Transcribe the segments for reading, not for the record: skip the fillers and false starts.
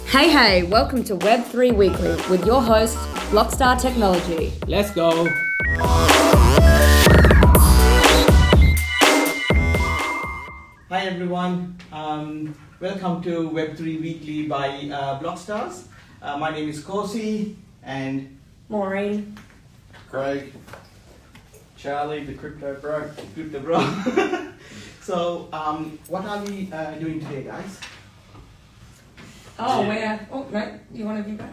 Hey, welcome to Web3 Weekly with your host, Blockstar Technology. Let's go! Hi everyone, welcome to Web3 Weekly by Blockstars. My name is Kosi and Maureen. Craig. Charlie, the crypto bro. So, what are we doing today, guys? You want to be back?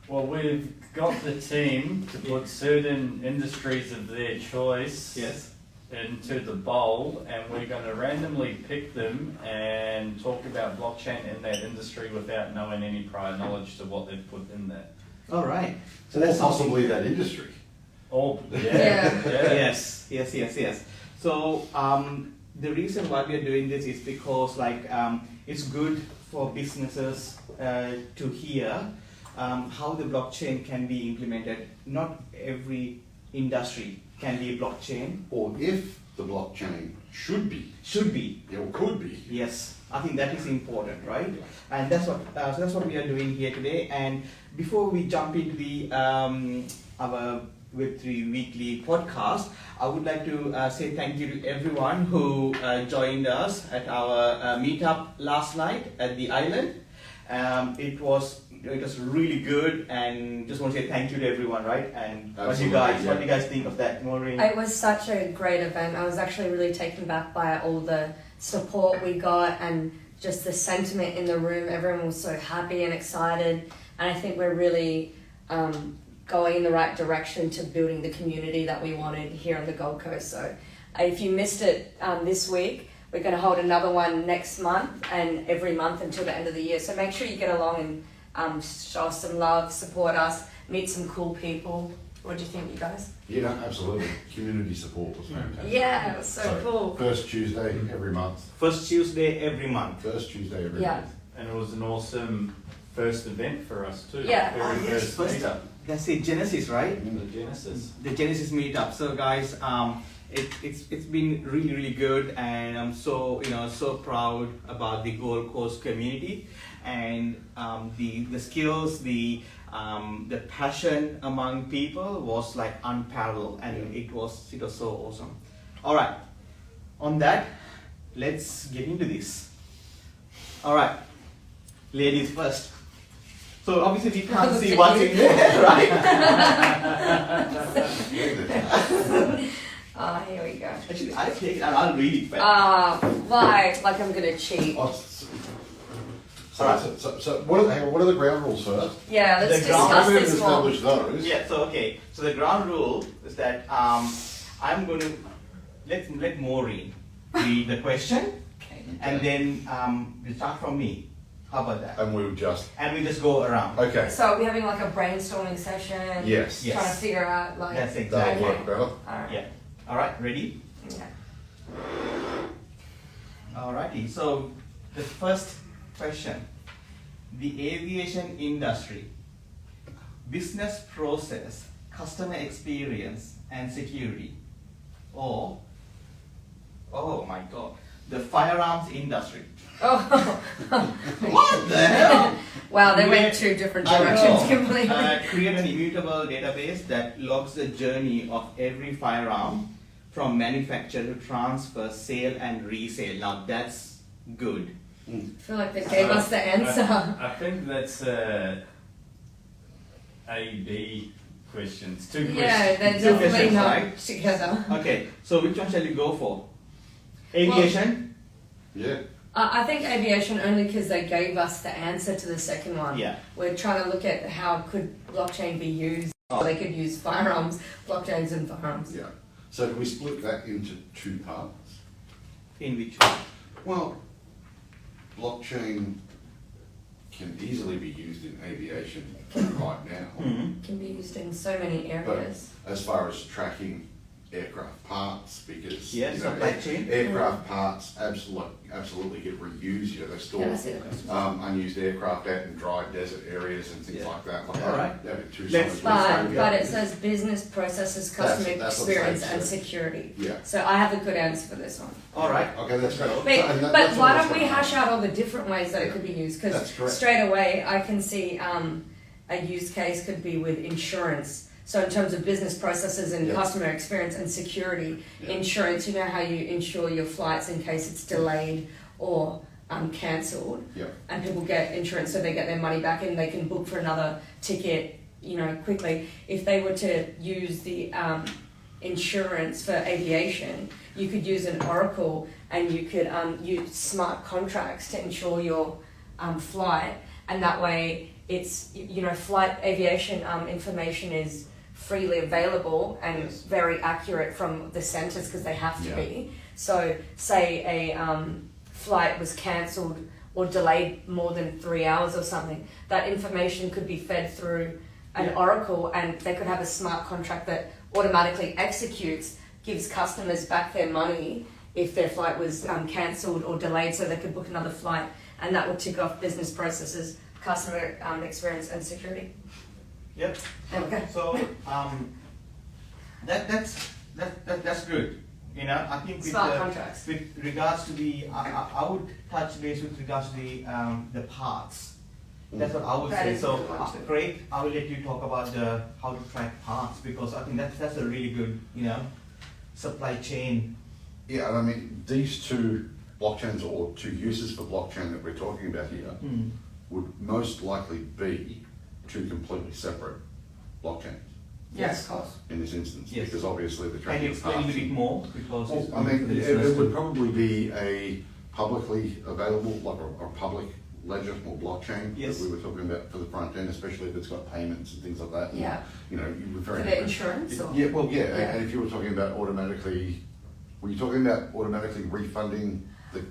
Well, we've got the team to put certain industries of their choice into the bowl, and we're going to randomly pick them and talk about blockchain in that industry without knowing any prior knowledge to what they've put in there. All right. So that's possibly that industry. Oh, Yes. So, the reason why we are doing this is because, it's good for businesses to hear how the blockchain can be implemented. Not every industry can be a blockchain. Or if the blockchain should be. Or could be. Yes, I think that is important, right? And that's what we are doing here today. And before we jump into the our Web3 Weekly podcast, I would like to say thank you to everyone who joined us at our meetup last night at the island. It was really good, and just want to say thank you to everyone, right? And what do you guys think of that, Maureen? It was such a great event. I was actually really taken back by all the support we got and just the sentiment in the room. Everyone was so happy and excited, and I think we're really going in the right direction to building the community that we wanted here on the Gold Coast. So if you missed it this week, we're going to hold another one next month and every month until the end of the year. So make sure you get along and show us some love, support us, meet some cool people. What do you think, you guys? Yeah, absolutely. Community support was fantastic. Yeah, it was so cool. First Tuesday every month. First Tuesday every month. First Tuesday every Yeah. month. And it was an awesome first event for us too. Yeah. Very first meetup. That's it, Genesis, right? The Genesis. The Genesis meetup. So guys, it's been really good, and I'm so proud about the Gold Coast community and the skills, the passion among people was like unparalleled, and it was so awesome. All right, on that, let's get into this. All right, ladies first. So obviously we can't see what's in there, right? Here we go. Actually, I'll take it and I'll read it back. Why? Like I'm gonna cheat. So what are the ground rules first? Yeah, let's The ground discuss We've this more. established those. Yeah. So the ground rule is that I'm going to let Maureen read the question, Okay. and then we'll start from me. How about that? And we just go around. Okay. So are we having like a brainstorming session? Yes. Trying to figure out like. That's That'll exactly. work better. Alright. Yeah. All right. Ready? Yeah. Alrighty. So the first question: the aviation industry, business process, customer experience, and security, or oh my God, the firearms industry. Oh. What the hell? Wow, they Yeah. went two different I directions know. completely. Create an immutable database that logs the journey of every firearm from manufacture to transfer, sale, and resale. Now that's good. I feel like they gave us the answer. I think that's A, B questions. Two questions. Yeah, they're Two definitely questions, not right? together. Okay, so which one shall you go for? Aviation? Yeah. I think aviation only because they gave us the answer to the second one. Yeah. We're trying to look at how could blockchain be used. So they could use firearms, blockchains and firearms. Yeah. So do we split that into two parts? In which one? Well, blockchain can easily be used in aviation right now. Mm-hmm. Can be used in so many areas. As far as tracking aircraft parts because Yes, supply chain. aircraft parts absolutely get reused. They store Yeah, I see the question. unused aircraft out in dry desert areas and things like that. Like All right. But it says business processes, customer That's what the experience, state and says. security. Yeah. So I have a good answer for this one. All right. Okay, that's great. But, That's why what I was don't we gonna hash ask. out all the different ways that it could be used? That's Because correct. straight away I can see a use case could be with insurance. So in terms of business processes and Yeah. customer experience and security, Yeah. insurance, you know how you insure your flights in case it's delayed or cancelled, Yeah. and people get insurance so they get their money back and they can book for another ticket, quickly. If they were to use the insurance for aviation, you could use an Oracle and you could use smart contracts to insure your flight, and that way it's flight aviation information is freely available and Yes. very accurate from the centres because they have to Yeah. be. So say a flight was cancelled or delayed more than 3 hours or something, that information could be fed through an Oracle, and they could have a smart contract that automatically executes, gives customers back their money if their flight was cancelled or delayed, so they could book another flight, and that would tick off business processes, customer experience, and security. Yep. Okay. So that's good. I think with, Smart contracts. with regards to the, I would touch base with regards to the parts. That's what I would That say. is a So, good one too. Craig, I will let you talk about how to track parts, because I think that's a really good, supply chain. Yeah, and I mean, these two blockchains or two uses for blockchain that we're talking about here would most likely be two completely separate blockchains Yes, of course. in this instance, Yes. because obviously the Can tracking you of explain a parts. little bit more? Because it's Well, I mean, for the it listeners would to- probably be a publicly available, like a public ledger or blockchain Yes. that we were talking about for the front end, especially if it's got payments and things like that. And, Yeah. you're For referring the insurance or? Yeah, well, yeah, Yeah. and if you were talking about were you talking about automatically refunding the?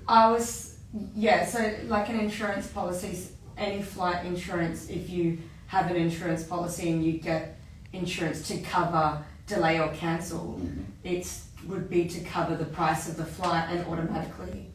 So like an insurance policy, any flight insurance, if you have an insurance policy and you get insurance to cover delay or cancel, it would be to cover the price of the flight and automatically,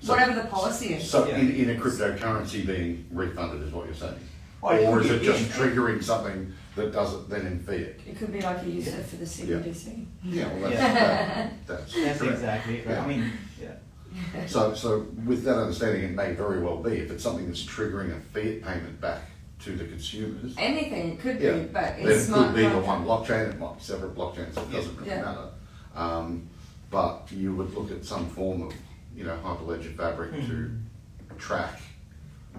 So- whatever the policy is. So Yeah. in a cryptocurrency being refunded is what you're saying? Or Or is could it be- just triggering something that does it then in fiat? It could be like you use it for the CBDC. Yeah, well, that's That's correct. exactly right. Yeah. I mean, yeah. So with that understanding, it may very well be, if it's something that's triggering a fiat payment back to the consumers, Anything, it could yeah, be, but then it's it smart could be the contract. one blockchain, it might be separate blockchains, it doesn't really Yeah. matter. But you would look at some form of, hyperledger fabric to track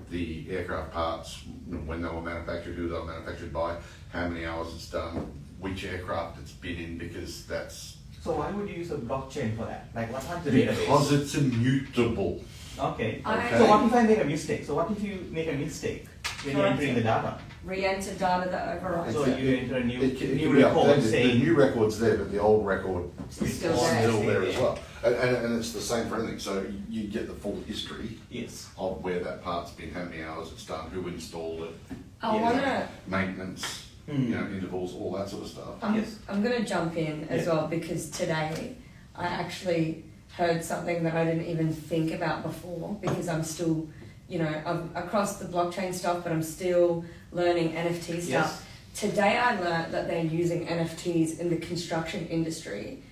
the aircraft parts, when they were manufactured, who they were manufactured by, how many hours it's done, which aircraft it's been in, because that's So why would you use a blockchain for that? Like, what type of database? because it's immutable. Okay. I- So what if I make a mistake? So what if you make a mistake when you're Correct. entering the data? Re-enter data that overrides So it. you enter a new It can new be record updated. The saying new record's there, but the old record It's is still still there. there as well. And it's the same for anything, so you get the full history yes. of where that part's been, how many hours it's done, who installed it, I Yeah. wanna. maintenance, intervals, all that sort of stuff. Yes. I'm going to jump in as Yeah. well, because today I actually heard something that I didn't even think about before, because I'm still, I'm across the blockchain stuff, but I'm still learning NFT stuff. Yes. Today I learned that they're using NFTs in the construction industry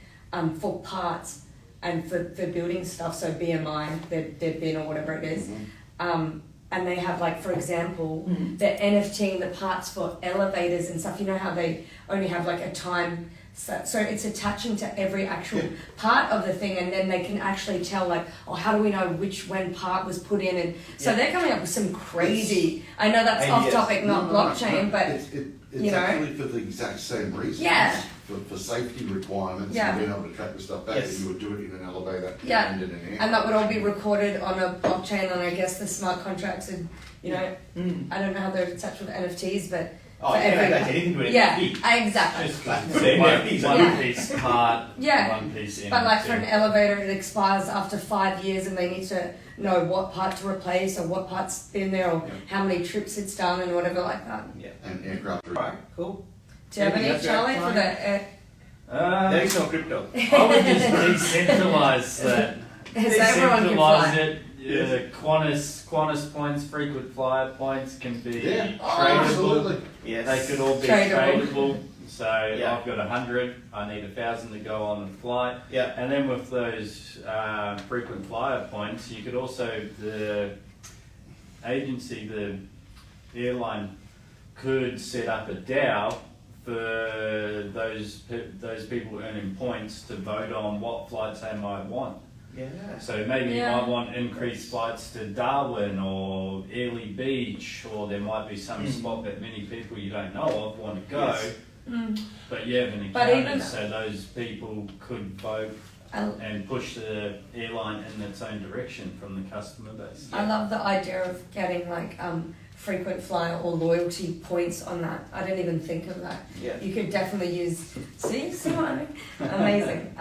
for parts and for building stuff, so BMI, their bin or whatever it is. And they have, like, for example, they're NFTing the parts for elevators and stuff. You know how they only have like a time, so it's attaching to every actual part of the thing, and then they can actually tell, like, how do we know when part was put in? And so they're coming up with some crazy, I know that's off Ideas. topic, not blockchain, but It's actually for the exact same reason. Yeah. For safety requirements Yeah. and being able to track the stuff back, Yes. and you would do it in an elevator Yeah. and in an air. and that would all be recorded on a blockchain, and I guess the smart contracts, and I don't know how they're attached with NFTs, but Oh, for yeah, that's everyone. anything with Yeah, NFT. exactly. Just Same one, NFTs, one yeah. piece part, Yeah. one piece in. But like for an two. elevator, it expires after 5 years, and they need to know what part to replace or what part's been there or how many trips it's done and whatever like that. Yeah. And aircraft. Alright, cool. Do you have Anything any, else, Charlie, for Ryan? the There is no crypto. I would just decentralize that. So everyone can Decentralize fly. it. Qantas points, frequent flyer points can be Yeah, tradable. absolutely. Yes. They could all be Tradable. tradable. So Yeah. I've got 100. I need 1,000 to go on the flight. Yeah. And then with those frequent flyer points, you could also the agency, the airline, could set up a DAO for those people earning points to vote on what flights they might want. Yeah. So maybe Yeah. you might want increased flights to Darwin or Airlie Beach, or there might be some spot that many people you don't know of want to go, Yes. but you haven't But encountered, even- so those people could vote and push the airline in its own direction from the customer base. I love the idea of getting like frequent flyer or loyalty points on that. I didn't even think of that. Yeah. You could definitely use. See what I mean? Amazing.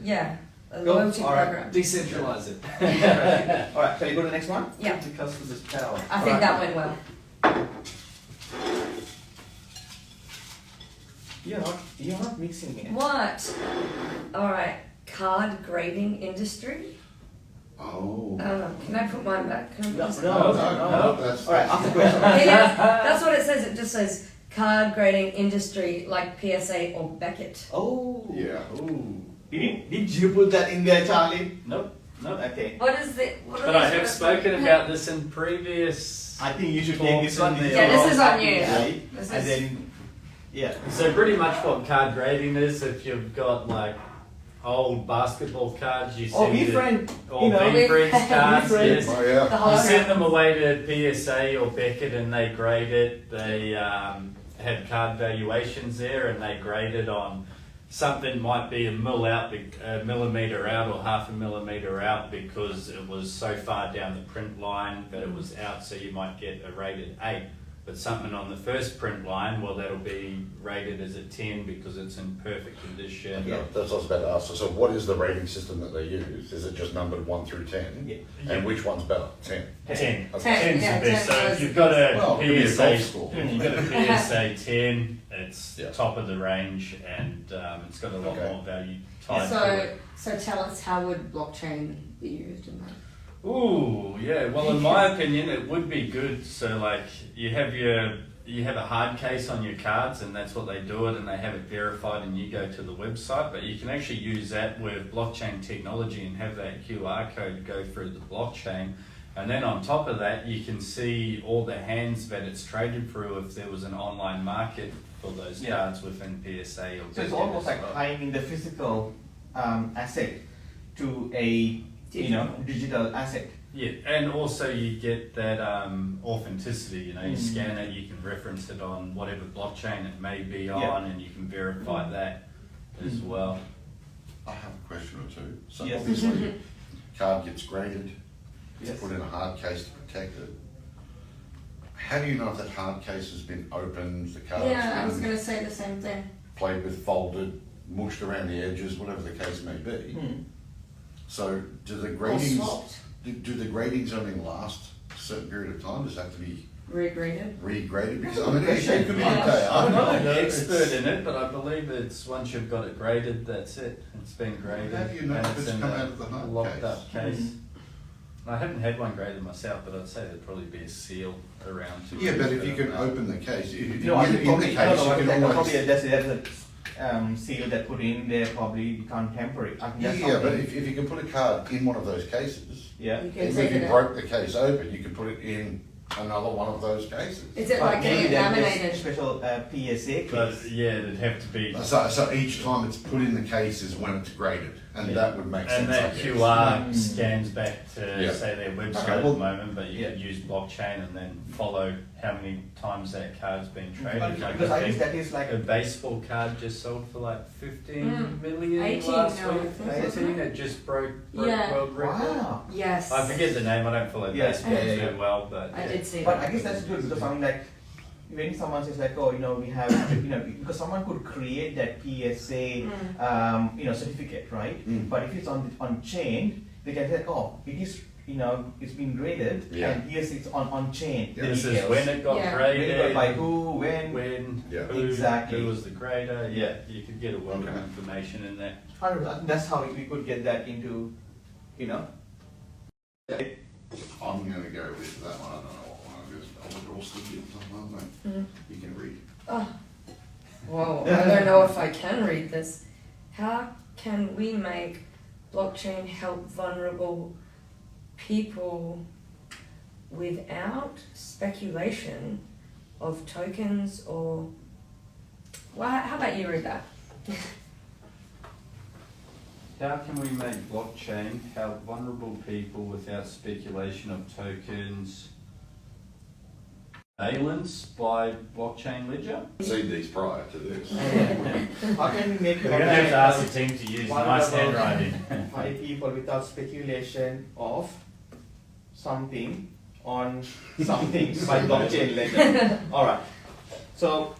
Yeah, a Cool. loyalty All right. program. Decentralize it. All right. Shall we go to the next one? Yeah, Give the customers power. I think Alright. that went well. You're not mixing it. What? All right, card grading industry. Oh. Can I put mine back? Can I put this- No, that's. All right. Ask the question. Yeah, that's what it says. It just says card grading industry like PSA or Beckett. Oh. Yeah. Ooh. Did you put that in there, Charlie? Nope. Okay. What is the? What are But I these have words? spoken about this in previous. I think you should take this one. Yeah, this is on you. Right? This And is- then, yeah. So pretty much what card grading is, if you've got like old basketball cards, you Oh, send it, friend. or you know, V-Friends cards, V-Friends. yes. Oh, The yeah. whole You send them away to PSA or Beckett and they grade it. They had card valuations there and they graded on something might be a millimetre out or half a millimetre out because it was so far down the print line that it was out, so you might get a rated 8. But something on the first print line, well, that'll be rated as a 10 because it's in perfect condition. Yeah. That's what I was about to ask. So what is the rating system that they use? Is it just numbered 1 through 10? Yeah. And which one's better? 10. 10. Okay. 10, 10's yeah, the best. 10 So was- if you've got a Well, it could be a PSA, golf score. if you've got a PSA 10, it's Yeah. top of the range and it's got a lot Okay. more value tied to So, it. so tell us, how would blockchain be used in that? Ooh, yeah. Well, in my opinion, it would be good. So, like, you have a hard case on your cards, and that's what they do it, and they have it verified, and you go to the website. But you can actually use that with blockchain technology and have that QR code go through the blockchain. And then on top of that, you can see all the hands that it's traded through if there was an online market for those Yeah. cards within PSA or So it's Beckett almost as like well. tying the physical asset to a digital asset. Yeah, and also you get that authenticity, you know, you scan it, you can reference it on whatever blockchain it may be on, Yeah. and you can verify that as well. I have a question or two. So Yes. obviously, card gets graded, it's Yes. put in a hard case to protect it. How do you know if that hard case has been opened, the card's Yeah, I was been going to say the same thing. played with, folded, mushed around the edges, whatever the case may be? So do the Or gradings, swapped, do the gradings only last a certain period of time? Does that have to be regraded. regraded? Because I mean, it could be Yeah. okay. I I'm don't not know. an expert It's- in it, but I believe it's once you've got it graded, that's it. It's been graded. How do you know and if it's in come a out of the hard locked case? up case. I haven't had one graded myself, but I'd say there'd probably be a seal around. to Yeah, but if it. you can open the case, if you No, I get think it in the probably, case, no, you can probably always. there's a seal that put in there, probably you can't temper it. I think that's Yeah, but something. if you can put a card in one of those cases, Yeah. You can even take if you it out. broke the case open, you can put it in another one of those cases. Is it But like getting maybe it there's laminated? special PSA But case. yeah, it'd have to be. So each time it's put in the case is when it's graded, and Yeah. that would make sense. And I that guess. QR Mm. scans back to Yeah. say their website Okay, at well- the moment, but you Yeah. could use blockchain and then follow how many times that card's been traded. But Like because I I guess think that is like a baseball card just sold for like 15 million 18 last now, I week. think, 18, it just broke Yeah. world record. wow. Yes. I forget the name. I don't follow Yeah, baseball yeah, yeah. too well, but I did see But that. I guess that's good because I mean like when someone says like, oh, we have, because someone could create that PSA, certificate, right? Mm. But if it's on chain, they can say, oh, it is it's been graded, Yeah. and yes, it's on chain. Yeah. The This is details. when it got Yeah. When it graded, got by who, when. Yeah. who, Exactly. who was the grader. Yeah, you could get a wealth of Okay. information in there. 100%. That's how we could get that into, I'm gonna go with that one, I don't know what one it is, oh, they're all sticky or something, aren't they? Mhm. You can read. Oh, whoa! I don't know if I can read this. How can we make blockchain help vulnerable people without speculation of tokens or? Well, how about you read that? How can we make blockchain help vulnerable people without speculation of tokens? Surveillance by blockchain ledger? Seen these prior to this. How can we make We're going to have to ask the team to use nice handwriting. by people without speculation of something on something by blockchain ledger? Alright. So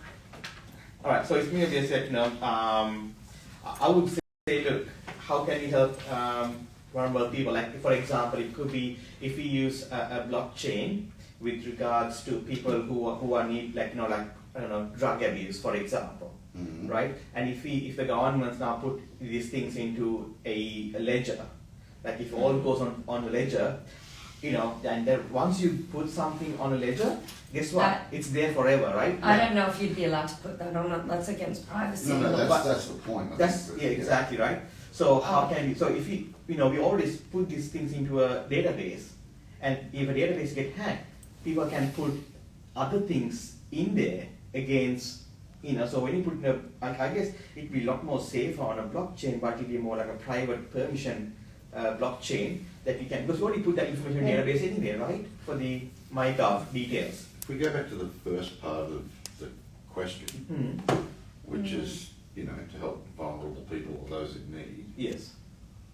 it's me as I said, I would say, look, how can we help vulnerable people? Like, for example, it could be if we use a blockchain with regards to people who are need, like, I don't know, drug abuse, for example, Mhm. right? And if the governments now put these things into a ledger, like if all goes on the ledger, then once you put something on a ledger, guess what? It's there forever, right? I don't know if you'd be allowed to put that on. That's against privacy. No, but- that's the point. I That's think, yeah, exactly right. So how can we? So if we always put these things into a database, and if a database get hacked, people can put other things in there against. So when you put in I guess it'd be a lot more safer on a blockchain, but it'd be more like a private permission blockchain that you can, because you already put that information in database anyway, right? For the MyGov details. If we go back to the first part of the question, Hmm. which is, to help vulnerable people or those in need, Yes.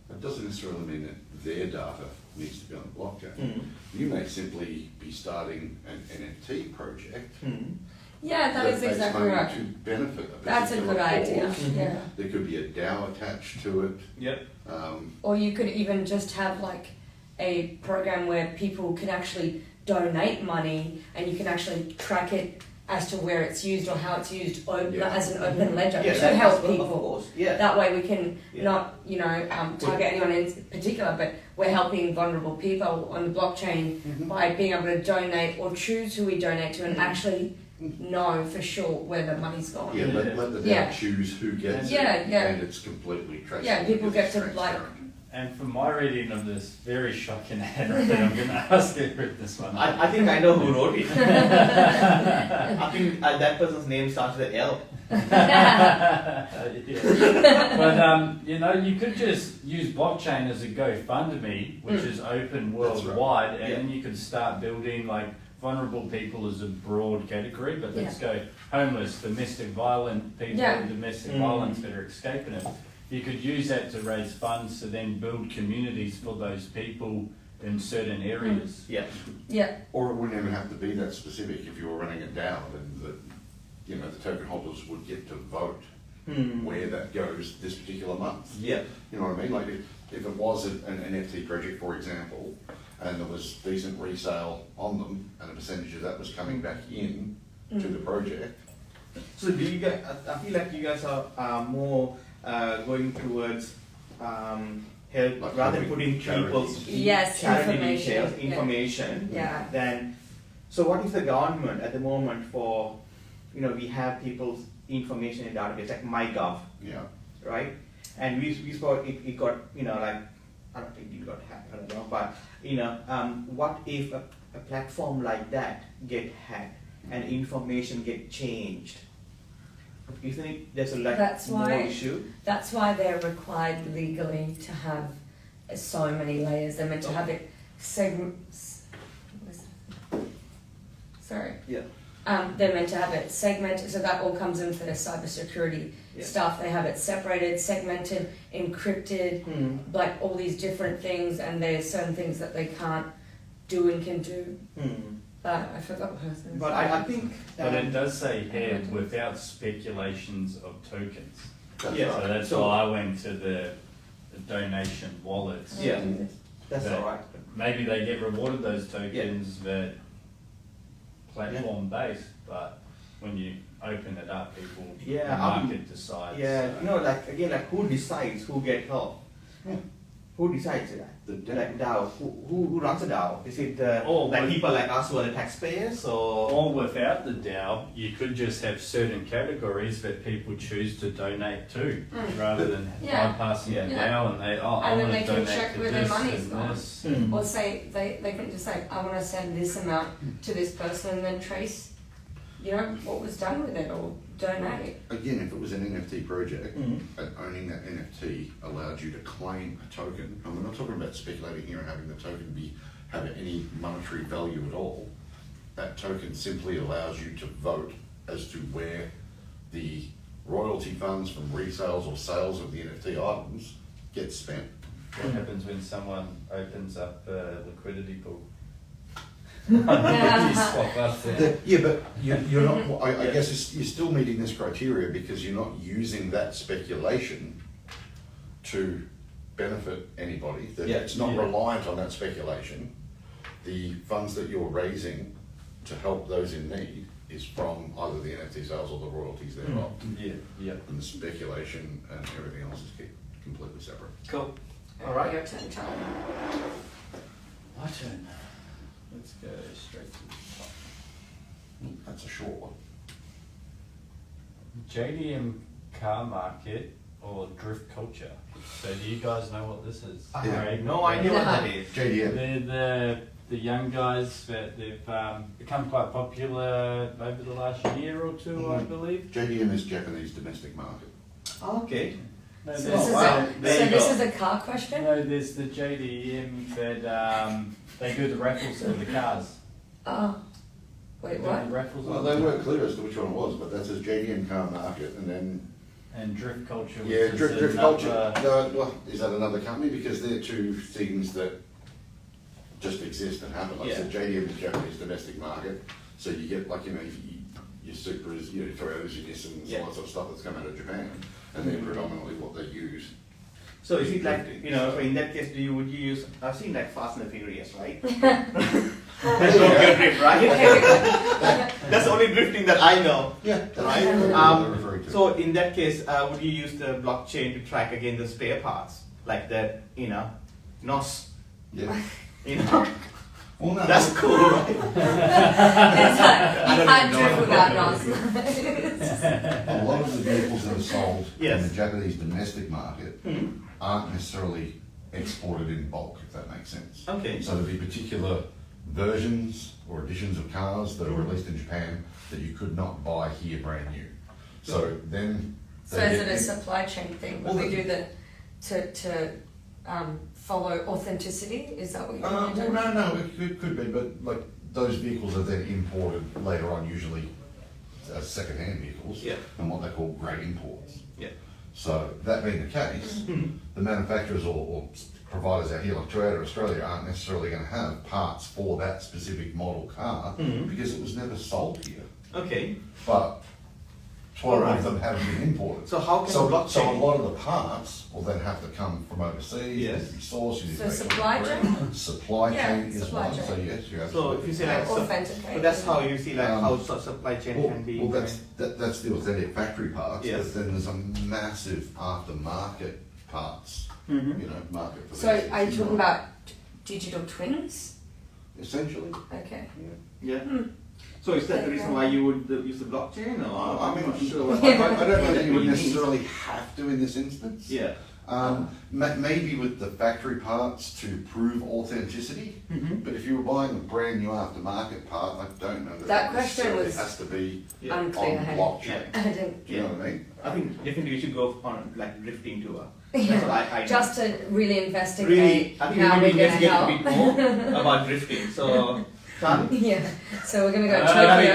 that doesn't necessarily mean that their data needs to be on the blockchain. Hmm. You may simply be starting an NFT project Hmm. Yeah, that is makes exactly money right. to benefit a That's a particular good idea. cause. Yeah. There could be a DAO attached to it. Yep. Or you could even just have like a program where people can actually donate money and you can actually track it as to where it's used or how it's used Yeah. as an open ledger Yeah, to that's help possible, people. of course. Yeah. That way we can Yeah. not, target anyone in particular, but we're helping vulnerable people on the blockchain Mhm. by being able to donate or choose who we donate to and Mhm. actually know for sure where the money's gone. Yeah, let the DAO Yeah. choose who gets Yeah, it, yeah. and it's completely traceable. Yeah, people because get it's to, like- transparent. And from my reading of this very shocking handwriting, I'm going to ask you to read this one. I think I know who wrote it. I think that person's name starts with L. Yeah. But you could just use blockchain as a GoFundMe, which is open That's right. worldwide, and Yeah. then you could start building like vulnerable people as a broad category. But let's go homeless, domestic violent people, Yeah. with domestic Mm. violence that are escaping it. You could use that to raise funds to then build communities for those people in certain areas. Yeah. Yeah, Or it wouldn't even have to be that specific. If you were running it down, then the token holders would get to vote Hmm. where that goes this particular month. Yeah. You know what I mean? Like if it was an NFT project, for example, and there was decent resale on them, and a percentage of that was coming back in to the project. So do you guys? I feel like you guys are more going towards help Like rather than helping putting charities. people's Yes, charity information, details, yeah. information. Yeah. Then, so what is the government at the moment for? We have people's information in database like MyGov, Yeah. right? And we saw it got I don't think it got hacked. I don't know, but what if a platform like that get hacked and information get changed? Isn't it there's a That's more why- issue? that's why they're required legally to have so many layers. They're meant to have it sorry. Yeah. They're meant to have it segmented, so that all comes into their cybersecurity Yeah. stuff. They have it separated, segmented, encrypted, Hmm. like all these different things, and there's certain things that they can't do and can do. Hmm. But I forgot what I was going to But say. I think. But it does say here without speculations of tokens. That's Yeah. right. So that's So- why I went to the donation wallets. Yeah. That's But all right. maybe they get rewarded those tokens that platform based, but when you open it up, people the market decides. Yeah, so. no, like again, like who decides who get help? Yeah. Who decides that? Like DAO, who runs a DAO? Is it Or like with- people like us who are the taxpayers, or Or without the DAO, you could just have certain categories that people choose to donate to, rather than Yeah. bypassing the Yeah. DAO and I And want then to they can donate check to where their this money's and gone. this. Or say they can just say, I want to send this amount to this person and then trace, what was done with it or donate. Again, if it was an NFT project, Mhm. and owning that NFT allowed you to claim a token, and we're not talking about speculating here and having the token have any monetary value at all. That token simply allows you to vote as to where the royalty funds from resales or sales of the NFT items get spent. What happens when someone opens up a liquidity pool? Yeah. You swap up there. Yeah, but you're not, I guess you're still meeting this criteria because you're not using that speculation to benefit anybody. That Yeah. it's not Yeah. reliant on that speculation. The funds that you're raising to help those in need is from either the NFT sales or the royalties thereof. Yeah, yeah. And the speculation and everything else is completely separate. cool. All right. Your turn, Charlie. My turn. Let's go straight to the top. That's a short one. JDM car market or drift culture. So do you guys know what this is? I Yeah. have no idea what that is. JDM. They're the young guys that they've become quite popular over the last year or two, I believe. JDM is Japanese domestic market. Okay. No, So there's, this is wow. There you go. a car question? no, there's the JDM that they do the raffles for the cars. Oh, wait, They do what? the raffles Well, on they the weren't clear as to which one it was, but that says JDM car market, and then and drift culture. Which yeah, is drift culture. another- No, well, is that another company? Because they're two things that just exist and happen. Like I said, JDM is Japanese domestic market, so you get like your Supras, your Toyotas, your Nissans, all that sort of stuff that's come out of Japan, and they're predominantly what they use. So is it like, in that case, would you use, I've seen like Fast and the Furious, right? That's Tokyo Drift, right? That's the only drifting that I know. Yeah, that's Right. what they're referring to. So in that case, would you use the blockchain to track again the spare parts? Like that, NOS, Yeah. Well, no. That's cool, right? It's like, I you don't can't even know drift what without NOS. A lot of the vehicles that are sold in Yes. the Japanese domestic market Hmm. aren't necessarily exported in bulk, if that makes sense. Okay. So there'll be particular versions or editions of cars that are released in Japan that you could not buy here brand new. So then. So is it a supply chain thing? Would Well, we do the, to follow authenticity? Is that what you're Well, doing? no, it could be, but like those vehicles are then imported later on, usually as second-hand vehicles, Yeah. and what they call great imports. Yeah. So that being the case, the manufacturers or providers out here like Toyota Australia aren't necessarily going to have parts for that specific model car because it was never sold here. Okay. But 12 Alright. of them have been imported. So how can So a blockchain? lot of the parts will then have to come from overseas, Yes. they need to be sourced, you need So to make sure supply they're chain? correct. Supply Yeah, chain is supply one, chain. so yes, you have. So if you say like, so Authenticate. that's how you see like how supply chain Well, can be. well, that's the authentic factory parts, Yes. but then there's a massive aftermarket parts, Mhm. market for So these are you things. talking about digital twins? Essentially. Okay. Yeah. So is that the reason why you would use the blockchain, or I'm not not sure? sure. what- I don't know that you would what it means. necessarily have to in this instance. Yeah. Maybe with the factory parts to prove authenticity, Mhm. but if you were buying a brand new aftermarket part, I don't know that That it question necessarily was has to be Yeah. unclear. on hey? blockchain. I didn't. Do you know what I mean? I think definitely we should go on like drifting tour. That's Yeah. what I Just to really investigate really, I think how we we're need going to to get a help. bit more about drifting. So, Charlie? Yeah. So we're going to go No, Tokyo.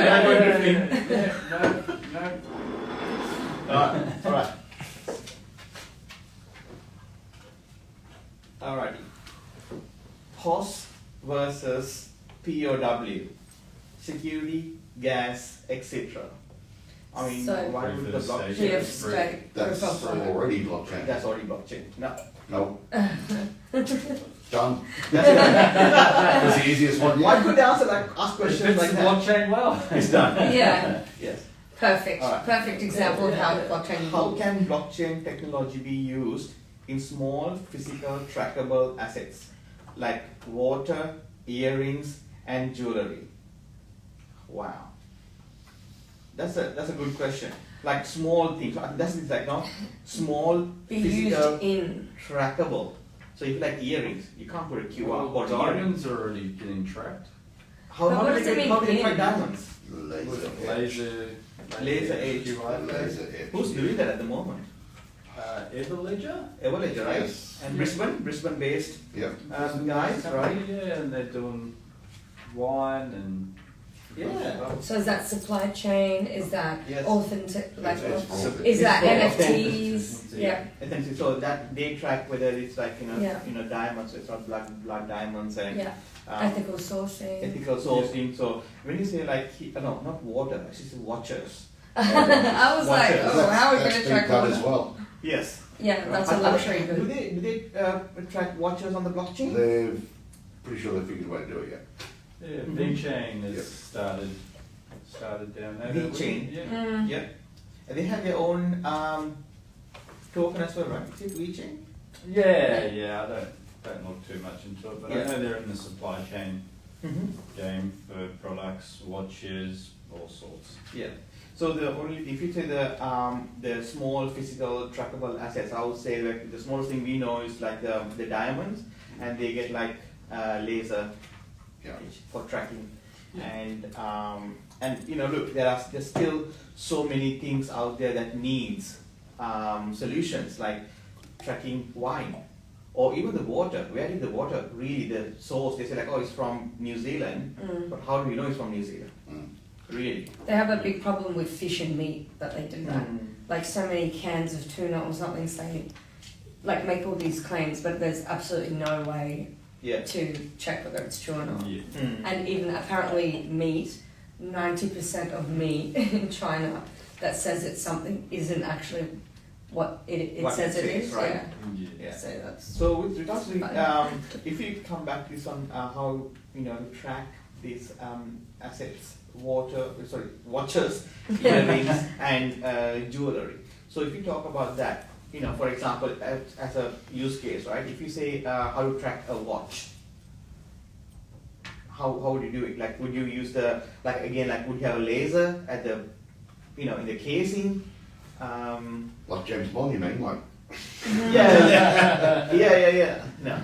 Alright, alright. Alrighty. POS versus POW. Security, gas, etc. I mean, So- why would the Proof blockchain? of stake. That's Proof of work. already blockchain. That's already blockchain. No. No. Done. That was the easiest one Why yet. could they ask questions like the that? blockchain well. It's done. Yeah, Yes. perfect. Alright. Perfect example of how blockchain. How can blockchain technology be used in small physical trackable assets like water, earrings, and jewelry? Wow, that's a good question. Like small things. That's like no small Be physical used in. trackable. So if you like earrings, you can't put a QR code on earrings. Diamonds are already getting tracked. But what does it mean how do they in? track diamonds? Laser Laser edge. Laser edge. Who's doing that at the moment? Everledger? Everledger, right? Yes. And Brisbane based Yep. guys, right? Yeah, and they're doing wine and Yeah. So is that supply chain? Is that Yes. authentic? Like, It's all- is that It's all NFTs? Yeah. Essentially, so that they track whether it's like Yeah. diamonds. It's not blood diamonds and Yeah. um, Ethical sourcing. ethical sourcing. So when you say like no, not water, actually it's watches. I was like, Watches. oh, how are we That's going to been track done water? as well. Yes. Yeah, that's a Are- luxury Do good. they track watches on the blockchain? They've pretty sure they figured a way to do it yet. yeah, Mhm. VeChain has Yep. started down there. VeChain. Yeah. Mm. Yeah. And they have their own token as well, right? Is it VeChain? Yeah, I don't look too much into it, but Yeah. I know they're in the supply chain Mm-hmm. game for products, watches, all sorts. Yeah. So if you say the small physical trackable assets, I would say like the smallest thing we know is like the diamonds, and they get like laser Yeah. for tracking, and look, there's still so many things out there that needs solutions like tracking wine. Or even the water. Where did the water really the source? They say like, oh, it's from New Zealand, but how do we know it's from New Zealand? Mm. Really? They have a big problem with fish and meat that they do that. Mm. Like so many cans of tuna or something say, like make all these claims, but there's absolutely no way Yeah. to check whether it's true or not. Yeah. Mm. And even apparently meat, 90% of meat in China that says it's something isn't actually what it What says it it says, is. right? Yeah. Yeah. So that's So with regards to Fine. if you come back to some how to track these assets, watches, earrings, and jewelry. So if you talk about that, for example, as a use case, right? If you say how to track a watch, how would you do it? Like, would you use would you have a laser at the, in the casing? Like James Bond, you mean? Like, Yeah. No.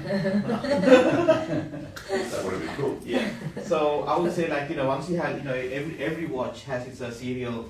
that would have been cool. Yeah. So I would say once you have every watch has its serial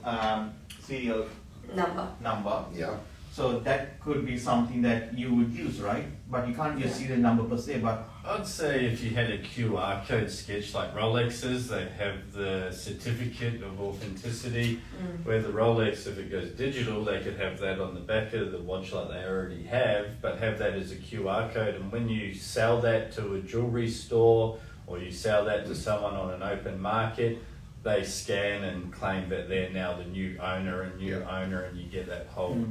number. Yeah. So that could be something that you would use, right? But you can't just see the number per se. But I'd say if you had a QR code sketch like Rolexes, they have the certificate of authenticity, where the Rolex, if it goes digital, they could have that on the back of the watch like they already have, but have that as a QR code. And when you sell that to a jewelry store or you sell that to someone on an open market, they scan and claim that they're now the new owner and you get that whole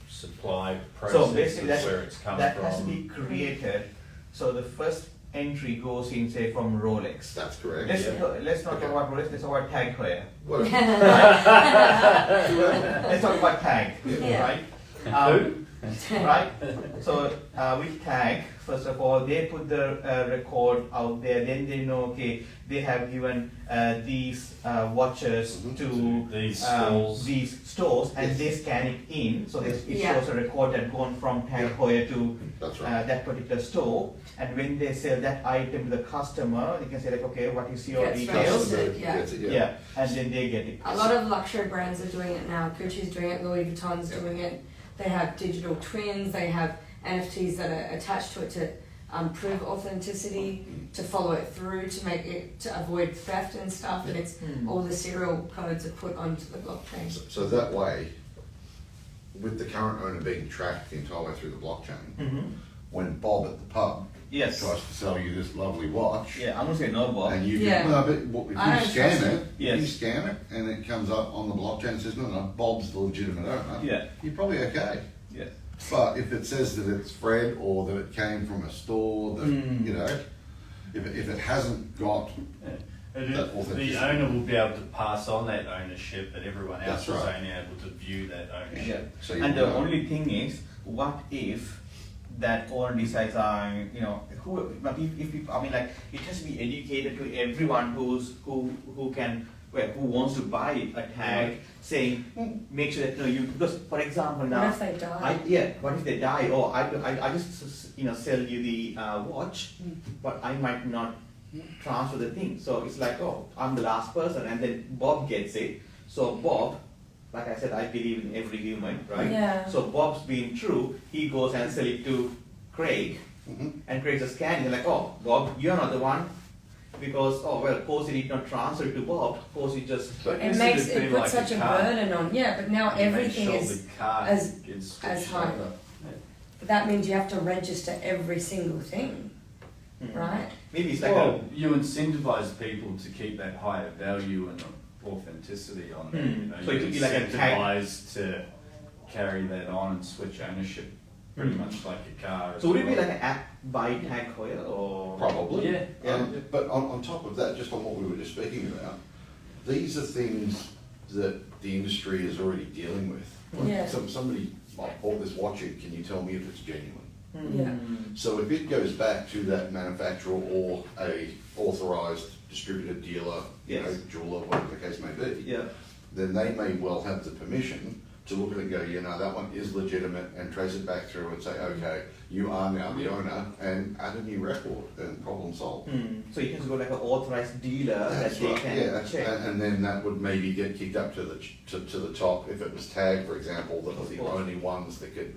supply process so basically of where it's come that from. has to be created. So the first entry goes in, say, from Rolex. That's correct. Let's not Okay. talk about Rolex. Let's talk about Tag Heuer. Well, Let's talk about Tag, Yeah. right? Who? Right? So with Tag, first of all, they put the record out there. Then they know, okay, they have given these watches to these stores, and Yes. they scan it in. So it Yeah. shows a record that gone from Tag Heuer to that's right. that particular store. And when they sell that item to the customer, they can say like, okay, what is your Gets details? registered. Yeah. Gets it, Yeah, and then they get it. A lot of luxury brands are doing it now. Gucci's doing it, Louis Vuitton's Yeah. doing it. They have digital twins, they have NFTs that are attached to it to prove authenticity, to follow it through, to make it, to avoid theft and stuff. And it's all the serial codes are put onto the blockchain. So that way, with the current owner being tracked the entire way through the blockchain, Mm-hmm. when Bob at the pub Yes. tries to sell you this lovely watch, Yeah, I'm gonna say no, Bob. and you Yeah. no, but if I you don't scan trust it, Yes. you scan it, and it comes up on the blockchain and says, no, Bob's the legitimate owner, Yeah. you're probably okay. Yes. But if it says that it's Fred or that it came from a store, that you know, if it hasn't got that authenticity. The owner will be able to pass on that ownership, but everyone else That's is right. only able to view that ownership. So you And the know. only thing is, what if that owner decides, you know, if I mean, like, it has to be educated to everyone who wants to buy a tag, saying, make sure that because for example now, What if they die? what if they die? Or I just sell you the watch, but I might not transfer the thing. So it's like, oh, I'm the last person, and then Bob gets it. So Bob, like I said, I believe in every human, right? Yeah. So Bob's being true, he goes and sell it to Craig, and Craig's just scanning, like, oh, Bob, you're not the one, because, oh, well, Posey did not transfer it to Bob, Posey just... But It this makes would be it puts like such a car. burden on. Yeah, but now You make everything sure is the car as gets as switched high. over. That means you have to register every single thing, right? Maybe it's like Well, you incentivize people to keep that higher value and authenticity on there. You know, So you it could be like a tag. incentivize to carry that on and switch ownership, pretty much like a car. as So would it be well. like an app buy tag heuer, or... Probably. Yeah. But on top of that, just on what we were just speaking about, these are things that the industry is already dealing with. Yeah. Somebody bought this watch, can you tell me if it's genuine? Yeah. So if it goes back to that manufacturer or a authorised distributor, dealer, Yes. jeweler, whatever the case may be, Yeah. then they may well have the permission to look at it and go, that one is legitimate, and trace it back through and say, okay, you are now the owner, and add a new record, and problem solved. So you can go like an authorized dealer That's that they right, can yeah, check. and then that would maybe get kicked up to the top if it was tagged, for example, that was the only ones that could,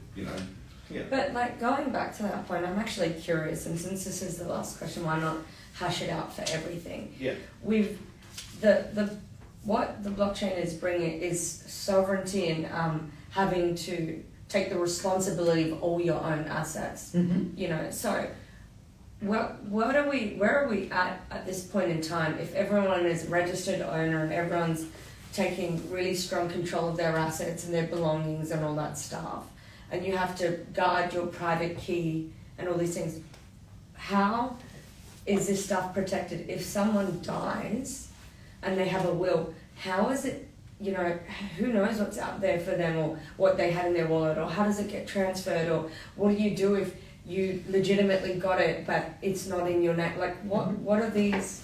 Yeah. But like going back to that point, I'm actually curious, and since this is the last question, why not hash it out for everything? Yeah. We've what the blockchain is bringing is sovereignty and having to take the responsibility of all your own assets. So where are we at this point in time? If everyone is a registered owner and everyone's taking really strong control of their assets and their belongings and all that stuff, and you have to guard your private key and all these things, how is this stuff protected? If someone dies and they have a will, how is it, who knows what's out there for them, or what they had in their wallet, or how does it get transferred, or what do you do if you legitimately got it but it's not in your name? Like, what are these,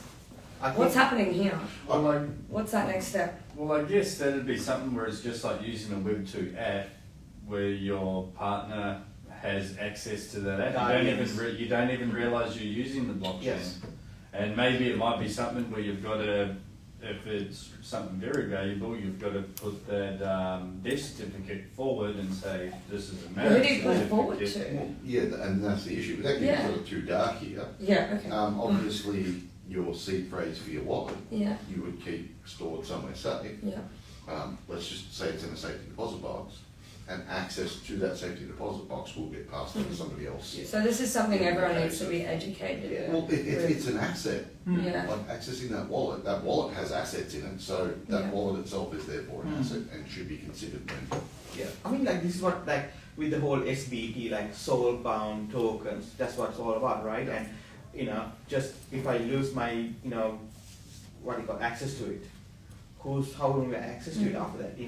what's happening here? Well, What's that next step? I guess that'd be something where it's just like using a Web2 app where your partner has access to that app. You don't even realize you're using the blockchain. Yes. And maybe it might be something where you've got to, if it's something very valuable, you've got to put that death certificate forward and say, this is a Who marriage do you put it forward certificate. to? Well, yeah, and that's the issue. Without getting sort of too dark here, Yeah, okay. obviously your seed phrase for your wallet, Yeah, you would keep stored somewhere safe. yeah. Let's just say it's in a safety deposit box, and access to that safety deposit box will get passed on to somebody else. So this is something everyone needs to be educated. Well, it's an asset. Yeah. Like accessing that wallet has assets in it, so that Yeah. wallet itself is therefore an asset and should be considered when. Yeah. I mean, like, this is what, like, with the whole SBT, like soul-bound tokens, that's what it's all about, right? And, just if I lose my, access to it, how will we access to it after that,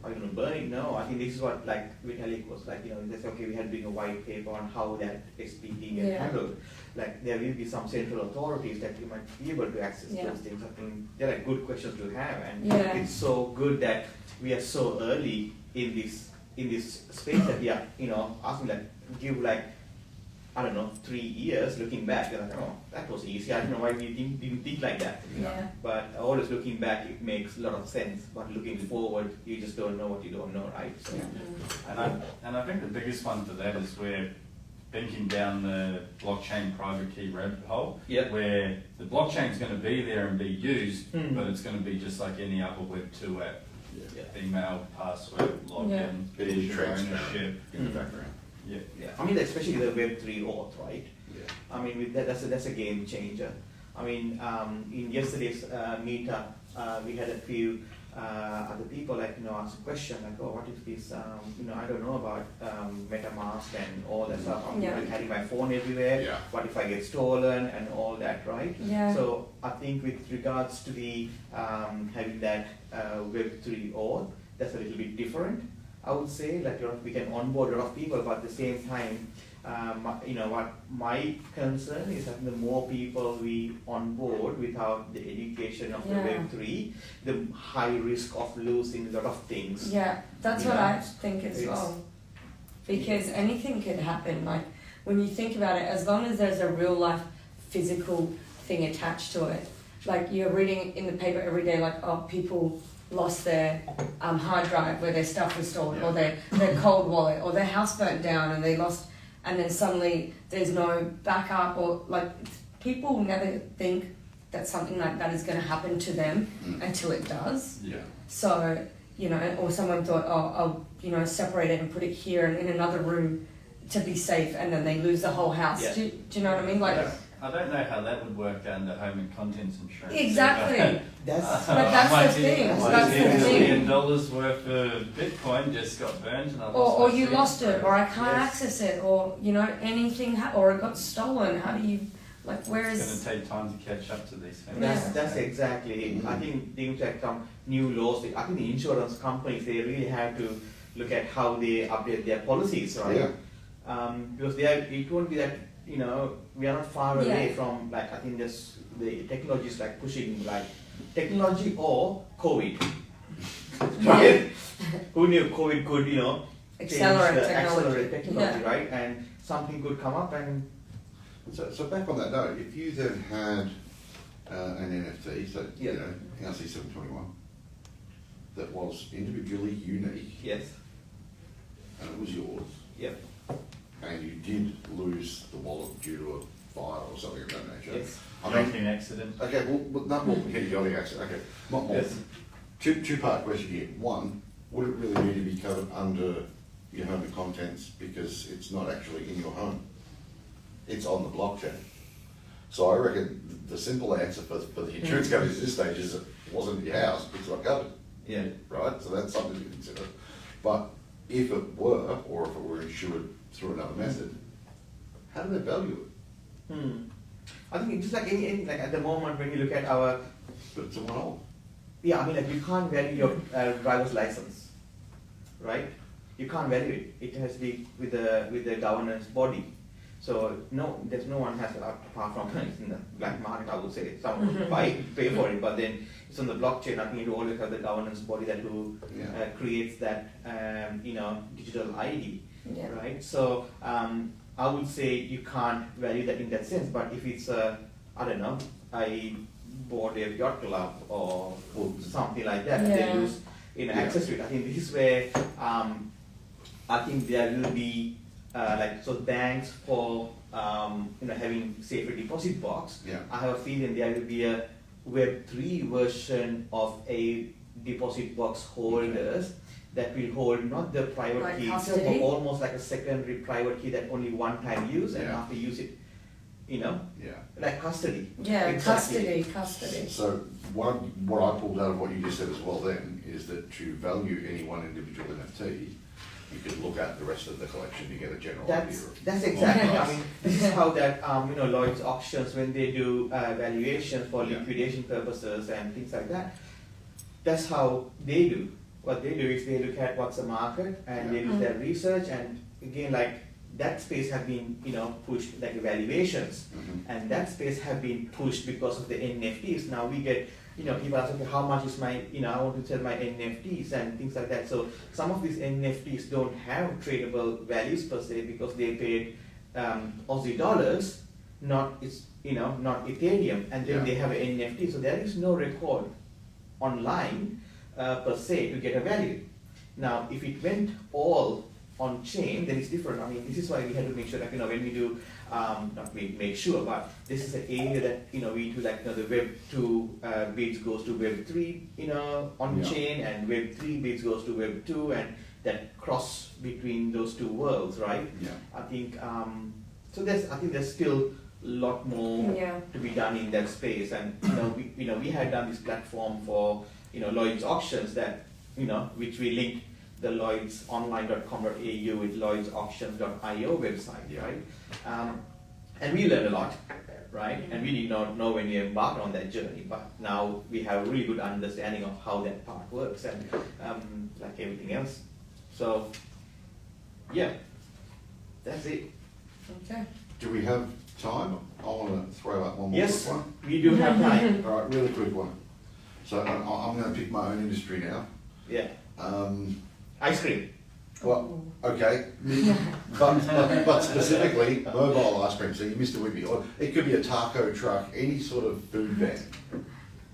Are you going to burn it? No, I think this is what, like, Vitalik was like, they say, okay, we had to bring a white paper on how that SPT gets handled. Like, there will be some central authorities that you might be able to access those things. I think they're like good questions to have, and it's so good that we are so early in this space that we are, asking, like, give, like, I don't know, 3 years looking back, you're like, oh, that was easy. I don't know why we didn't think like that. Yeah. But always looking back, it makes a lot of sense. But looking forward, you just don't know what you don't know, right? So, And I think the biggest one for that is we're thinking down the blockchain private key rabbit hole, where the blockchain's going to be there and be used, but it's going to be just like any other Web2 app. Email, password, login, It'll be ownership in the background. I mean, especially the Web3 auth, right? Yeah. I mean, with that's a game changer. I mean, in yesterday's meetup, we had a few other people ask a question like, oh, what if this, I don't know about MetaMask and all that stuff. I'm going to carry my phone everywhere. Yeah. What if I get stolen and all that, right? Yeah. So I think with regards to the having that Web3 auth, that's a little bit different. I would say like we can onboard a lot of people, but at the same time, what my concern is that the more people we onboard without the education of the Web3, the high risk of losing a lot of things. Yeah, that's what I think as well. Because anything could happen. Like when you think about it, as long as there's a real life physical thing attached to it, like you're reading in the paper every day, like, oh, people lost their hard drive where their stuff was stolen, or their cold wallet, or their house burnt down and they lost, and then suddenly there's no backup, or like people never think that something like that is going to happen to them until it does. Yeah. So, or someone thought, oh, I'll, separate it and put it here and in another room to be safe, and then they lose the whole house. Yeah. Do you know what I mean? Like, I don't know how that would work under home and contents insurance. exactly. But That's that's the thing. That's the $1 thing. million worth of Bitcoin just got burnt, and I lost Or my you seed. lost it, or I can't access it, or anything, or it got stolen. How do you, where It's is? going to take time to catch up to these things. That's exactly it. I think the impact on new laws, I think the insurance companies, they really have to look at how they update their policies, right? Yeah. Because it won't be that, we are not far away from, I think the technology is pushing, technology or COVID. Right? Who knew COVID could, Accelerate technology, right? And something could come up and... So back on that note, if you then had an NFT, so RC721, that was individually unique, Yes. and it was yours, Yep. and you did lose the wallet due to a fire or something of that nature. Yes. I mean, Yachting accident. okay, yachting accident. Okay, not more. Yes. Two-part question here. One, would it really need to be covered under your home and contents because it's not actually in your home? It's on the blockchain. So I reckon the simple answer for the insurance companies at this stage is it wasn't in your house, it's not covered. Yeah. Right? So that's something to consider. But if it were, or if it were insured through another method, how do they value it? I think it's just like any at the moment when you look at our... But it's a one-off. Yeah, I mean, you can't value your driver's license, right? You can't value it. It has to be with the governance body. So there's no one has it apart from in the black market. I would say someone would pay for it, but then it's on the blockchain. I think you always have the governance body that creates that digital ID, right? So I would say you can't value that in that sense. But if it's I bought a yacht club or something like that, and they lose access to it. I think this is where I think there will be banks for having safer deposit box. Yeah. I have a feeling there will be a Web3 version of a deposit box holders that will hold not the private key, but almost like a secondary private key that only one time use and after use it, like custody. Yeah, exactly. custody. So what I pulled out of what you just said as well then is that to value any one individual NFT, you could look at the rest of the collection to get a general idea. That's exactly. I mean, this is how that Lloyd's auctions, when they do valuations for liquidation purposes and things like that. That's how they do. What they do is they look at what's the market and they do their research, and again, that space have been pushed, like evaluations, and that space have been pushed because of the NFTs. Now we get people ask, okay, how much is my, I want to sell my NFTs and things like that. So some of these NFTs don't have tradable values per se because they paid Aussie dollars, not Ethereum, and then they have an NFT. So there is no record online per se to get a value. Now, if it went all on chain, then it's different. I mean, this is why we had to make sure that when we do, not make sure, but this is an area that we do the Web2 bits goes to Web3 on chain, and Web3 bits goes to Web2, and that cross between those two worlds, right? Yeah. I think so. I think there's still a lot more Yeah. to be done in that space. And we had done this platform for Lloyd's auctions that which we linked the lloydsonline.com.au with lloydsauctions.io website, right? And we learned a lot, right? And we did not know when we embarked on that journey, but now we have a really good understanding of how that part works, and like everything else. So, yeah, that's it. Okay. Do we have time? I want to throw up one more Yes, quick one. we do have time. All right, really quick one. So I'm going to pick my own industry now. Yeah, ice cream. Well, okay, but specifically mobile ice cream. So you missed a Whippy. Or it could be a taco truck, any sort of food van.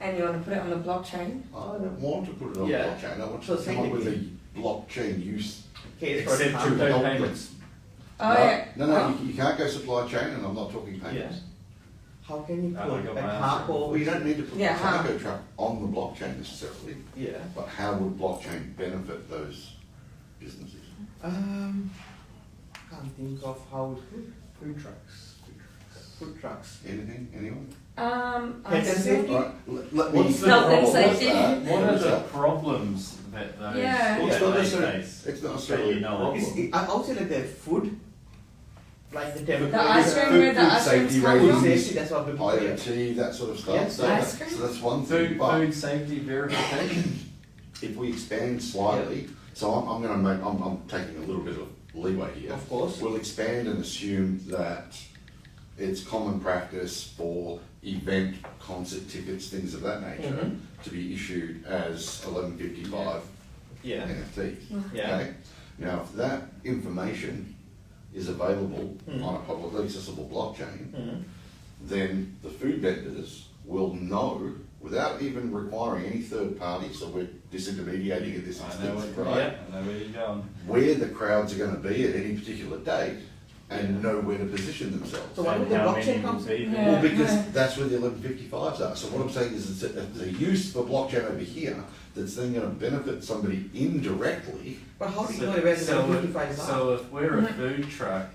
And you want to put it on the blockchain? I don't want to put it on Yeah. blockchain. I want So to come up with a blockchain use. Okay, for Except the crypto help payments. Oh, no, yeah. no, you can't go supply chain, and I'm not talking payments. Yeah. How can you I put got a my taco? Well, you don't need to put Yeah, the how? taco truck on the blockchain necessarily, Yeah. but how would blockchain benefit those businesses? Can't think of how food trucks. Food trucks. Anything? Anyone? Health and I safety? still- Right, let me. What's the Health and problem? safety. What are What's the that? problems that those Yeah. Well, it's that not they necessarily, face? it's not That necessarily you a know of? problem. I would say like the food, like the temperature. The ice cream Food- where the food ice cream's safety come Food from? ratings. safety, that's what people IoT, that sort of stuff. Yeah. So, Ice cream? so that's one thing. Food, But food safety verification. if we expand slightly, so I'm going to make, I'm taking a little bit of leeway here. Of course. We'll expand and assume that it's common practice for event, concert tickets, things of that nature, Mhm. to be issued as 1155 Yeah. NFTs. Yeah. Okay? Now, if that information is available Mm. on a publicly accessible blockchain, Mhm. then the food vendors will know, without even requiring any third party, so we're disintermediating in this I know instance, where, right? I know where you're going. Where the crowds are going to be at any particular date and know where to position themselves. So why would And the how blockchain many come? will be Yeah. there? Well, because Yeah. that's where the 1155s are. So what I'm saying is it's a use for blockchain over here that's then going to benefit somebody indirectly. But how do you know where the 55 are? So if we're a food truck,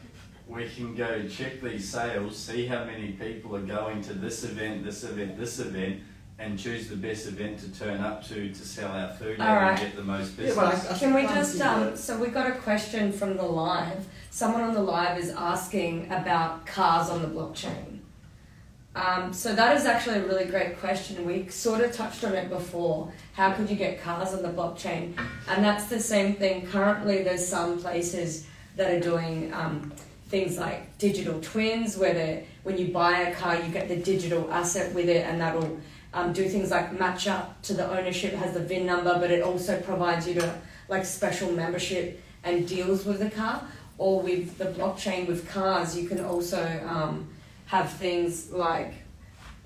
we can go check these sales, see how many people are going to this event, this event, this event, and choose the best event to turn up to sell our food at Alright. and get the most Yeah, business. but I Can we can't just, see the- so we got a question from the live. Someone on the live is asking about cars on the blockchain. So that is actually a really great question. We sort of touched on it before. How could you get cars on the blockchain? And that's the same thing. Currently, there's some places that are doing things like digital twins, where when you buy a car, you get the digital asset with it, and that'll do things like match up to the ownership, has the VIN number, but it also provides you to like special membership and deals with the car. Or with the blockchain with cars, you can also have things like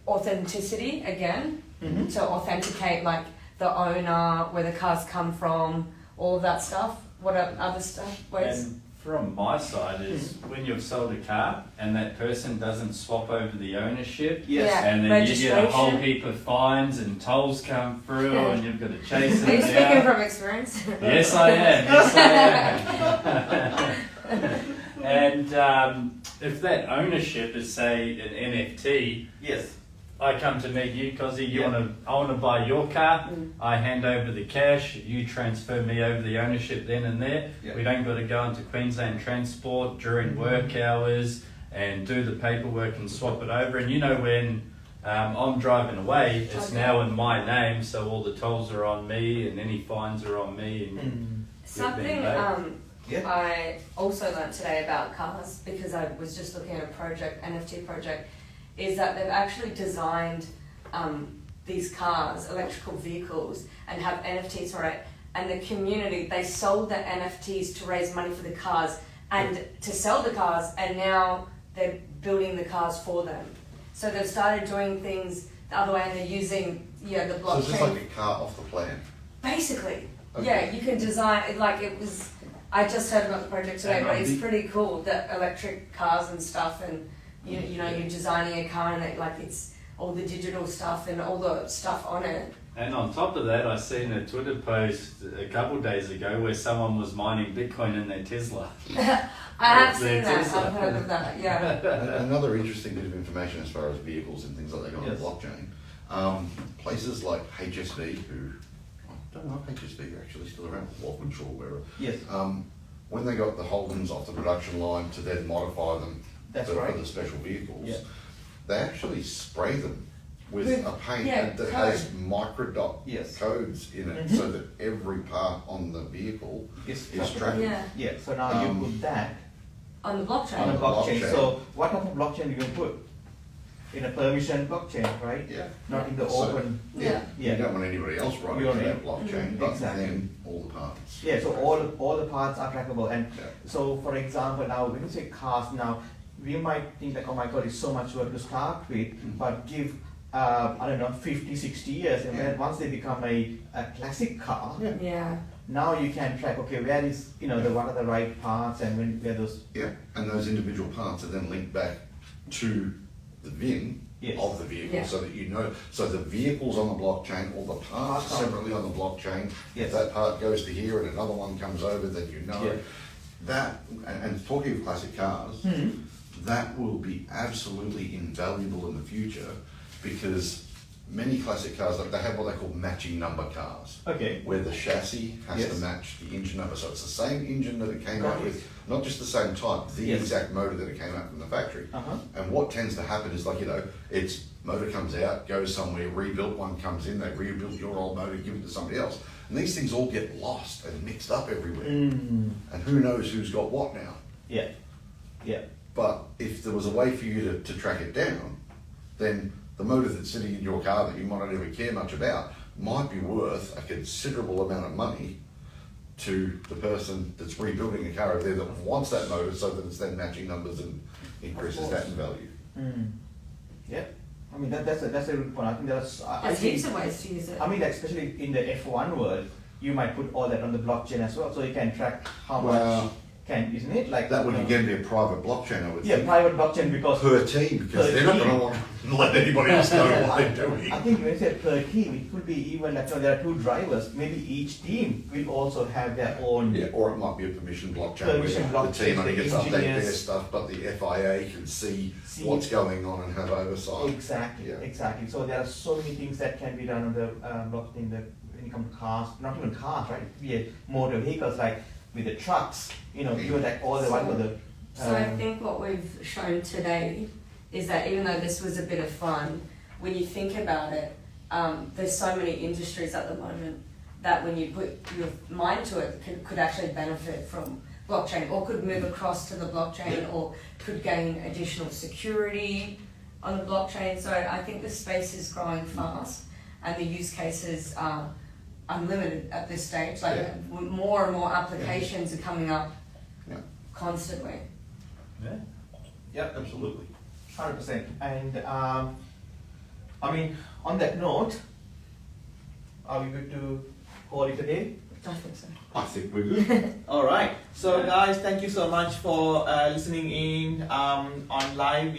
authenticity again, Mhm. to authenticate like the owner, where the cars come from, all of that stuff. What are other stuff? Ways? And from my side is when you've sold a car and that person doesn't swap over the ownership, Yes. Yeah. and then you get a whole Registration. heap of fines and tolls come through and you've got to chase Are you them speaking down. from experience? Yes, I am. Yes, I am. And if that ownership is, say, an NFT, Yes. I come to meet you, Cozzy, Yeah. I want to buy your car, Mm. I hand over the cash, you transfer me over the ownership then and there. Yeah. We don't got to go into Queensland Transport during work hours and do the paperwork and swap it over. And you know when I'm driving away, it's Okay. now in my name, so all the tolls are on me and any fines are on me. And Mm. Something Yeah. I also learnt today about cars, because I was just looking at a project, NFT project, is that they've actually designed these cars, electrical vehicles, and have NFTs for it. And the community, they sold the NFTs to raise money for the cars and to sell the cars, and now they're building the cars for them. So they've started doing things the other way, and they're using the So blockchain. it's just like a car off the plan. Basically, Okay. yeah, you can design it like it was. I just heard about the project today, And but on it's the- pretty cool, the electric cars and stuff, and you know you're designing a car and it, like it's all the digital stuff and all the stuff on it. And on top of that, I seen a Twitter post a couple of days ago where someone was mining Bitcoin in their Tesla. I have Their seen that. Tesla. I've heard of that. Yeah. Another interesting bit of information as far as vehicles and things like that go on the blockchain. Places like HSV, who I don't know if HSV are actually still around, Walkinshaw, wherever. Yes. When they got the Holdens off the production line to then modify them That's for right. the special vehicles, Yeah. they actually spray them with a paint that code. has microdot Yes. codes in it, so that every part on the vehicle Yes. is tracked. Yeah. Yeah. So now you put that On the on blockchain. a the blockchain. blockchain. So what type of blockchain you can put? In a permission blockchain, right? Yeah. Not in the So- open. Yeah. You don't want anybody else You running don't that need- blockchain, but Exactly. then all the parts. Yeah, so all the parts are trackable, and Yeah. so for example, now when you say cars, now we might think like, oh my god, it's so much work to start with, but give I don't know 50, 60 years, and then once they become a classic car, Yeah. Yeah. now you can track, okay, where is what are the right parts and where those. Yeah, and those individual parts are then linked back to the VIN Yes. of the vehicle, Yeah. so that you know, so the vehicle's on the blockchain, all the parts are separately on the blockchain. Yes. If that part goes to here and another one comes over, then you know. Yeah. That, and talking of classic cars, that will be absolutely invaluable in the future, because many classic cars, like, they have what they call matching number cars. Okay. Where the chassis has Yes. to match the engine number, so it's the same engine that it came out Right. with, not just the same type, the Yes. exact motor that it came out from the factory. Uh-huh. And what tends to happen is, like, it's motor comes out, goes somewhere, rebuilt one comes in, they rebuild your old motor, give it to somebody else, and these things all get lost and mixed up everywhere. And who knows who's got what now? Yeah. Yeah. But if there was a way for you to track it down, then the motor that's sitting in your car that you might not even care much about might be worth a considerable amount of money to the person that's rebuilding a car over there that wants that motor, so that it's then matching numbers and increases that in value. Yeah. I mean that's a good point. I think there's There's heaps of ways to use it. I mean, like, especially in the F1 world, you might put all that on the blockchain as well, so you can track how Well, much isn't it? Like That would again be a private blockchain, I would yeah, think. private blockchain because Per team, because Per they're not team. going to want to let anybody else know what they're doing. I think when you say per team, it could be even like there are two drivers. Maybe each team will also have their own. Yeah, or it might be a permission blockchain Permission where the blockchain, team only the gets to update their engineers. stuff, but the FIA can see See. what's going on and have oversight. Exactly, Yeah. exactly. So there are so many things that can be done on the blockchain. When it comes to cars, not even cars, right? Yeah, motor vehicles like with the trucks. Even like all the So- one with the. So I think what we've shown today is that even though this was a bit of fun, when you think about it, there's so many industries at the moment that when you put your mind to it could actually benefit from blockchain, or could move across to the blockchain, or could gain additional security on the blockchain. So I think the space is growing fast and the use cases are unlimited at this stage. Like more and more applications are coming up Yeah. constantly. Yeah. Yeah, Absolutely. 100%. And I mean, on that note, are we good to call it a day? I think so. I think we're good. All right. So guys, thank you so much for listening in on live.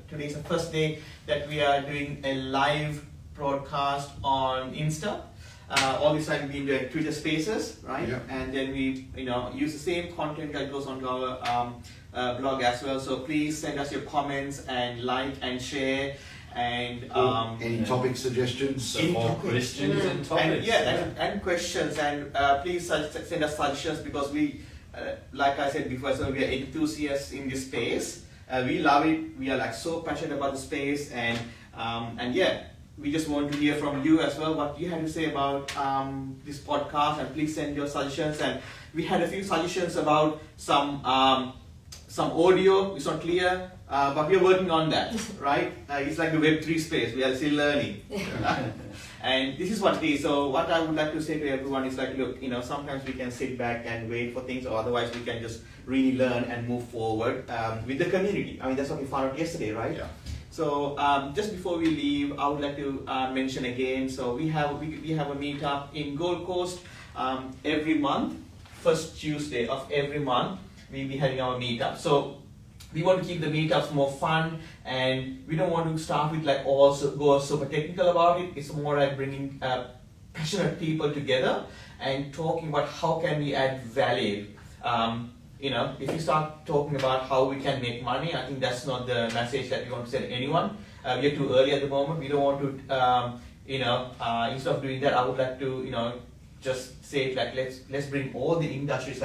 Today's the first day that we are doing a live broadcast on Insta. All this time we've been doing Twitter Spaces, right? Yeah. And then we, use the same content that goes onto our blog as well. So please send us your comments and like and share. And Any topic suggestions? Any More topics. questions and topics. and questions, and please send us suggestions, because we, like I said before, so we are enthusiasts in this space. We love it. We are like so passionate about the space, and yeah, we just want to hear from you as well what you have to say about this podcast, and please send your suggestions. And we had a few suggestions about some audio. It's not clear. But we are working on that, right? It's like the Web3 space. We are still learning. And this is what it is. So what I would like to say to everyone is like, look, sometimes we can sit back and wait for things, or otherwise we can just really learn and move forward with the community. I mean, that's what we found out yesterday, right? Yeah. So just before we leave, I would like to mention again. So we have a meetup in Gold Coast every month. First Tuesday of every month, we'll be having our meetup. So we want to keep the meetups more fun, and we don't want to start with like also go super technical about it. It's more like bringing passionate people together and talking about how can we add value. If you start talking about how we can make money, I think that's not the message that we want to send anyone. We are too early at the moment. We don't want to, instead of doing that, I would like to, just say like let's bring all the industries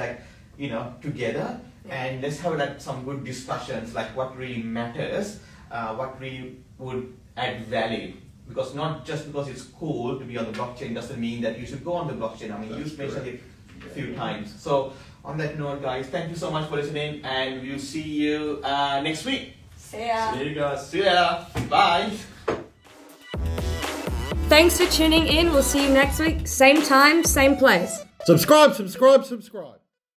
together, and let's have like some good discussions like what really matters, what really would add value. Because not just because it's cool to be on the blockchain doesn't mean that you should go on the blockchain. I mean, you've mentioned it a few times. So on that note, guys, thank you so much for listening, and we'll see you next week. See ya. See you guys. See ya. Bye. Thanks for tuning in. We'll see you next week. Same time, same place. Subscribe.